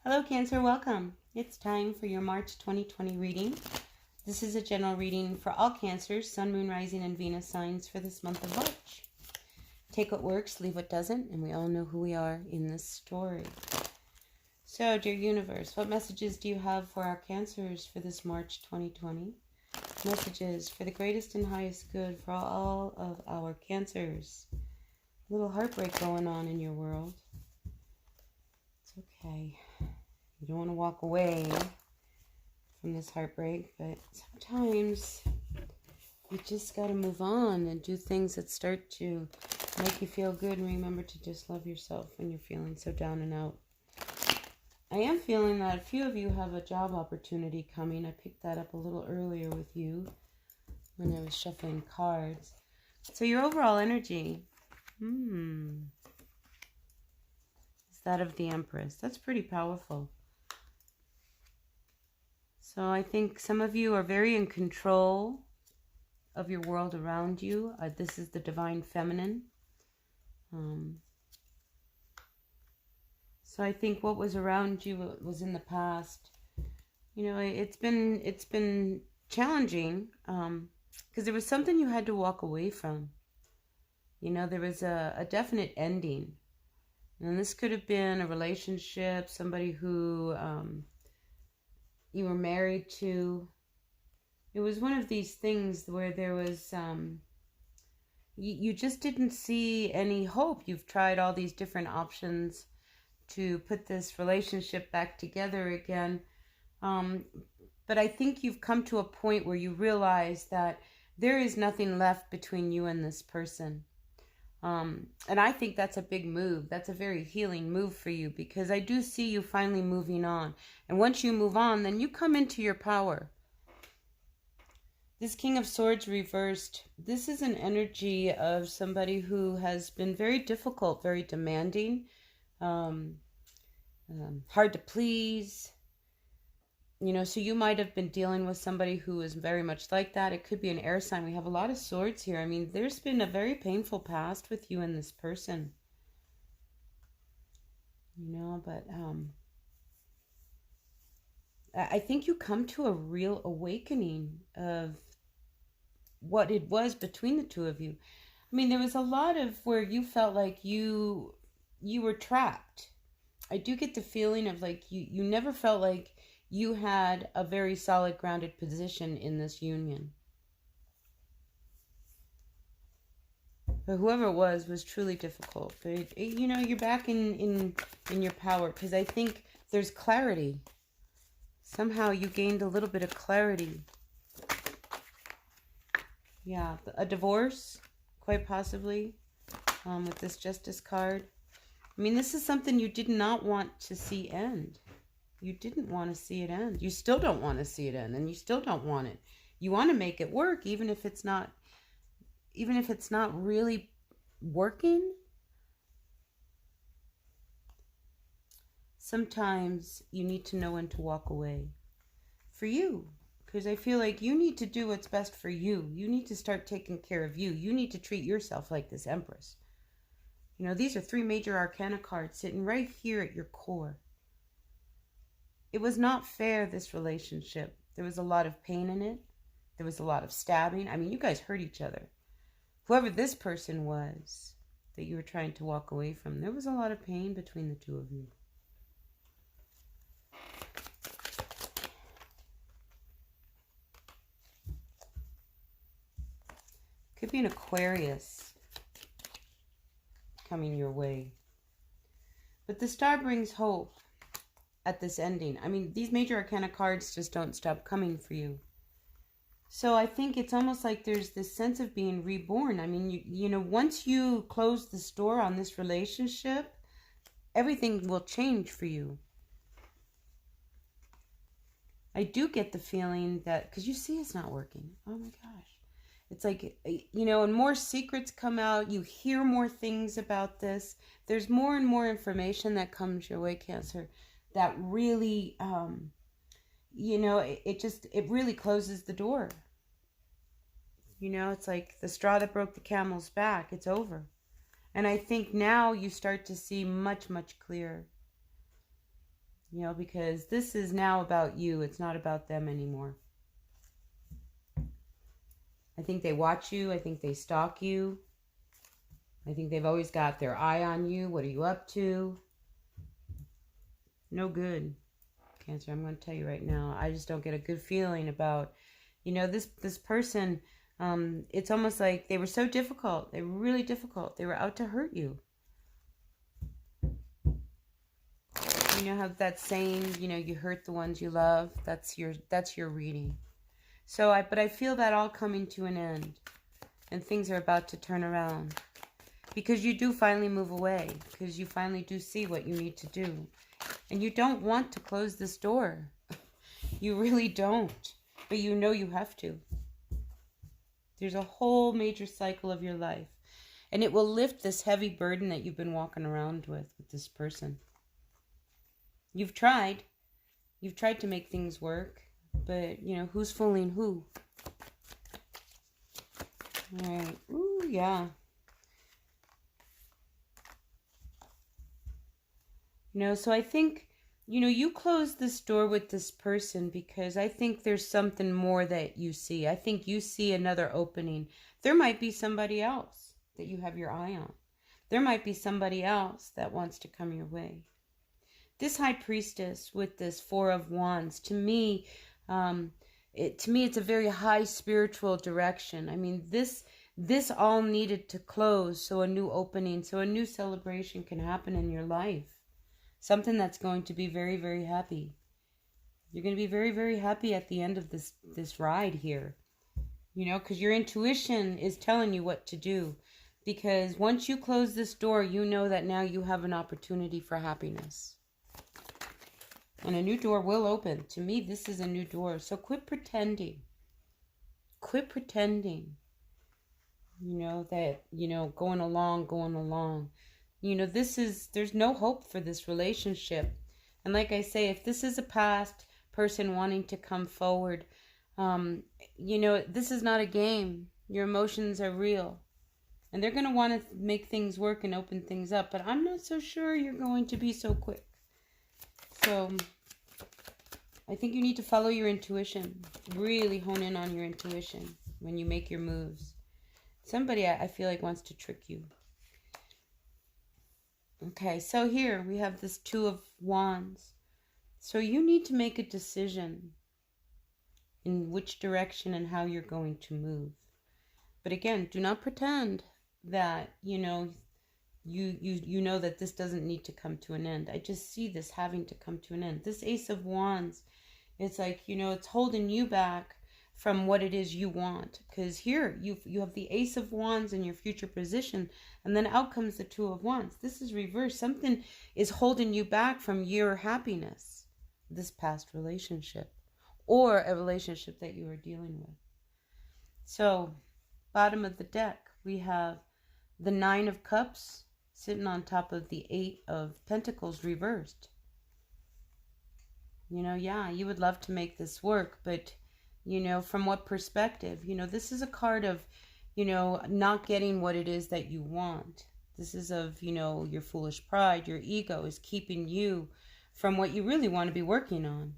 Hello Cancer, welcome. It's time for your March 2020 reading. This is a general reading for all Cancers, Sun, Moon, Rising, and Venus signs for this month of March. Take what works, leave what doesn't, and we all know who we are in this story. So, dear universe, what messages do you have for our Cancers for this March 2020? Messages for the greatest and highest good for all of our Cancers. A little heartbreak going on in your world. It's okay. You don't want to walk away from this heartbreak, but sometimes you just got to move on and do things that start to make you feel good, and remember to just love yourself when you're feeling so down and out. I am feeling that a few of you have a job opportunity coming. I picked that up a little earlier with you when I was shuffling cards. So your overall energy is that of the Empress. That's pretty powerful. So I think some of you are very in control of your world around you. This is the divine feminine. So I think what was around you was in the past. You know, it's been challenging because there was something you had to walk away from. You know, there was a definite ending. And this could have been a relationship, somebody who you were married to. It was one of these things where there was, you just didn't see any hope. You've tried all these different options to put this relationship back together again. But I think you've come to a point where you realize that there is nothing left between you and this person. And I think that's a big move. That's a very healing move for you, because I do see you finally moving on. And once you move on, then you come into your power. This King of Swords reversed, this is an energy of somebody who has been very difficult, very demanding, hard to please. You know, so you might have been dealing with somebody who is very much like that. It could be an air sign. We have a lot of swords here. I mean, there's been a very painful past with you and this person. You know, but I think you come to a real awakening of what it was between the two of you. I mean, there was a lot of where you felt like you were trapped. I do get the feeling of like you never felt like you had a very solid, grounded position in this union. But whoever it was truly difficult. But, you know, you're back in your power, because I think there's clarity. Somehow you gained a little bit of clarity. Yeah, a divorce, quite possibly, with this Justice card. I mean, this is something you did not want to see end. You didn't want to see it end. You still don't want to see it end, and you still don't want it. You want to make it work, even if it's not really working. Sometimes you need to know when to walk away. For you, because I feel like you need to do what's best for you. You need to start taking care of you. You need to treat yourself like this Empress. You know, these are 3 major arcana cards sitting right here at your core. It was not fair, this relationship. There was a lot of pain in it. There was a lot of stabbing. I mean, you guys hurt each other. Whoever this person was that you were trying to walk away from, there was a lot of pain between the two of you. Could be an Aquarius coming your way. But the star brings hope at this ending. I mean, these major arcana cards just don't stop coming for you. So I think it's almost like there's this sense of being reborn. I mean, you know, once you close this door on this relationship, everything will change for you. I do get the feeling that, because you see it's not working. Oh my gosh. It's like, you know, and more secrets come out. You hear more things about this. There's more and more information that comes your way, Cancer, that really, you know, it really closes the door. You know, it's like the straw that broke the camel's back. It's over. And I think now you start to see much, much clearer. You know, because this is now about you. It's not about them anymore. I think they watch you. I think they stalk you. I think they've always got their eye on you. What are you up to? No good, Cancer. I'm going to tell you right now. I just don't get a good feeling about, you know, this person. It's almost like they were so difficult. They were really difficult. They were out to hurt you. You know how that saying, you know, you hurt the ones you love. That's your reading. So but I feel that all coming to an end, and things are about to turn around, because you do finally move away, because you finally do see what you need to do, and you don't want to close this door. You really don't, but you know you have to. There's a whole major cycle of your life, and it will lift this heavy burden that you've been walking around with this person. You've tried to make things work, but, you know, who's fooling who? All right. Ooh, yeah. You know, so I think, you know, you close this door with this person because I think there's something more that you see. I think you see another opening. There might be somebody else that you have your eye on. There might be somebody else that wants to come your way. This High Priestess with this Four of Wands, to me, it's a very high spiritual direction. I mean, this all needed to close so a new opening, so a new celebration can happen in your life. Something that's going to be very, very happy. You're going to be very, very happy at the end of this ride here. You know, because your intuition is telling you what to do. Because once you close this door, you know that now you have an opportunity for happiness. And a new door will open. To me, this is a new door. So quit pretending. Quit pretending. You know, that, you know, going along. You know, there's no hope for this relationship. And like I say, if this is a past person wanting to come forward, you know, this is not a game. Your emotions are real. And they're going to want to make things work and open things up. But I'm not so sure you're going to be so quick. So I think you need to follow your intuition. Really hone in on your intuition when you make your moves. Somebody, I feel like, wants to trick you. Okay, so here we have this Two of Wands. So you need to make a decision in which direction and how you're going to move. But again, do not pretend that, you know, you know that this doesn't need to come to an end. I just see this having to come to an end. This Ace of Wands, it's like, you know, it's holding you back from what it is you want. Because here you have the Ace of Wands in your future position, and then out comes the Two of Wands. This is reversed. Something is holding you back from your happiness, this past relationship, or a relationship that you are dealing with. So, bottom of the deck, we have the Nine of Cups sitting on top of the Eight of Pentacles reversed. You know, yeah, you would love to make this work, but, you know, from what perspective? You know, this is a card of, you know, not getting what it is that you want. This is of, you know, your foolish pride, your ego is keeping you from what you really want to be working on.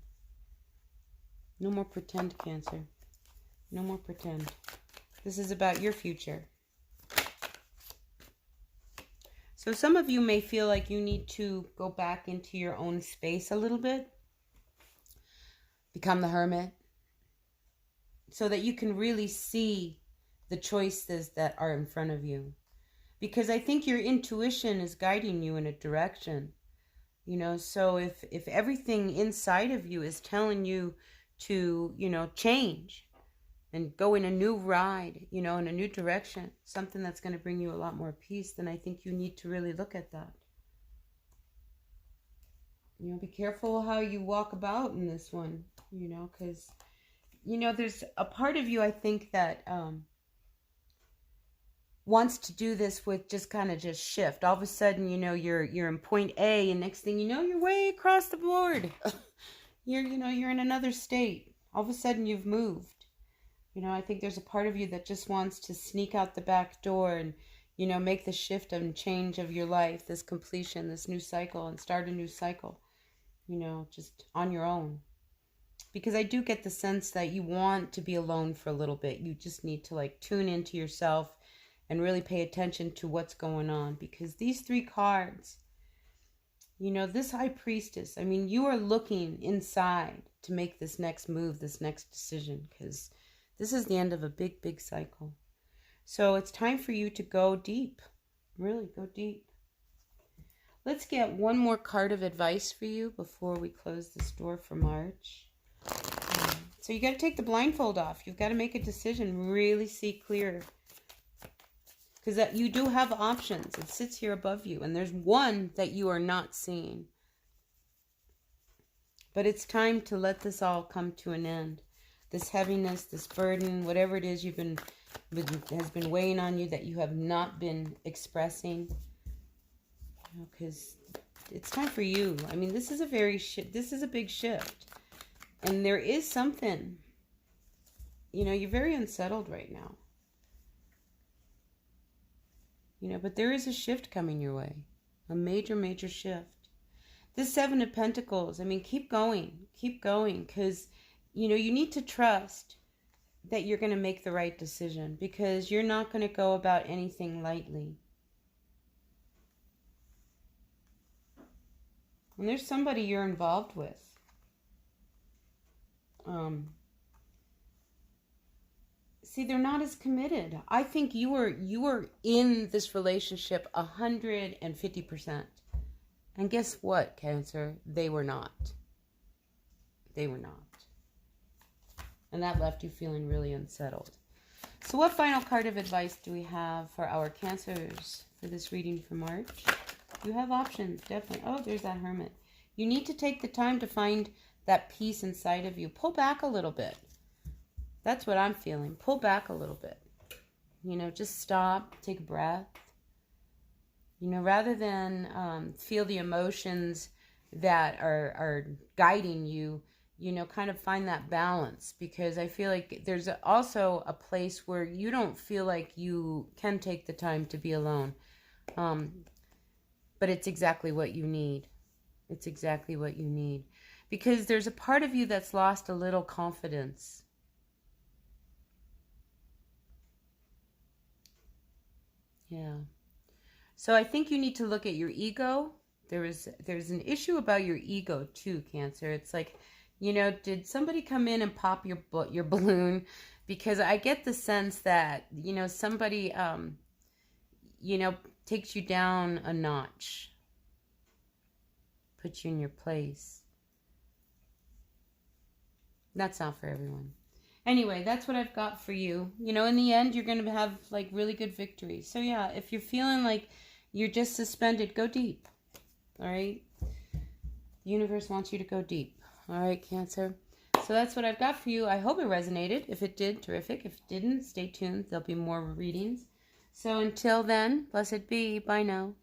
No more pretend, Cancer. No more pretend. This is about your future. So some of you may feel like you need to go back into your own space a little bit. Become the hermit. So that you can really see the choices that are in front of you. Because I think your intuition is guiding you in a direction. You know, so if everything inside of you is telling you to, you know, change and go in a new ride, you know, in a new direction, something that's going to bring you a lot more peace, then I think you need to really look at that. You know, be careful how you walk about in this one, you know, because, you know, there's a part of you, I think, that wants to do this with just kind of just shift. All of a sudden, you know, you're in point A, and next thing you know, you're way across the board. You're in another state. All of a sudden, you've moved. You know, I think there's a part of you that just wants to sneak out the back door and, you know, make the shift and change of your life, this completion, this new cycle, and start a new cycle. you know, just on your own. Because I do get the sense that you want to be alone for a little bit. You just need to like tune into yourself and really pay attention to what's going on. Because these 3 cards, you know, this High Priestess, I mean, you are looking inside to make this next move, this next decision. Because this is the end of a big, big cycle. So it's time for you to go deep. Really go deep. Let's get one more card of advice for you before we close this door for March. So you got to take the blindfold off. You've got to make a decision. Really see clear. Because you do have options. It sits here above you. And there's one that you are not seeing. But it's time to let this all come to an end. This heaviness, this burden, whatever it is has been weighing on you that you have not been expressing. Because it's time for you. I mean, this is a big shift. And there is something, you know, you're very unsettled right now. You know, but there is a shift coming your way. A major, major shift. This 7 of Pentacles, I mean, keep going. Keep going. Because, you know, you need to trust that you're going to make the right decision. Because you're not going to go about anything lightly. And there's somebody you're involved with. See, they're not as committed. I think you were in this relationship 150%. And guess what, Cancer? They were not. They were not. And that left you feeling really unsettled. So what final card of advice do we have for our Cancers for this reading for March? You have options, definitely. Oh, there's that Hermit. You need to take the time to find that peace inside of you. Pull back a little bit. That's what I'm feeling. Pull back a little bit. You know, just stop, take a breath. You know, rather than feel the emotions that are guiding you, you know, kind of find that balance. Because I feel like there's also a place where you don't feel like you can take the time to be alone. But it's exactly what you need. It's exactly what you need. Because there's a part of you that's lost a little confidence. Yeah. So I think you need to look at your ego. There's an issue about your ego too, Cancer. It's like, you know, did somebody come in and pop your balloon? Because I get the sense that, you know, somebody, you know, takes you down a notch. Puts you in your place. That's not for everyone. Anyway, that's what I've got for you. You know, in the end, you're going to have, like, really good victory. So, yeah, if you're feeling like you're just suspended, go deep. All right? The universe wants you to go deep. All right, Cancer? So that's what I've got for you. I hope it resonated. If it did, terrific. If it didn't, stay tuned. There'll be more readings. So until then, blessed be. Bye now.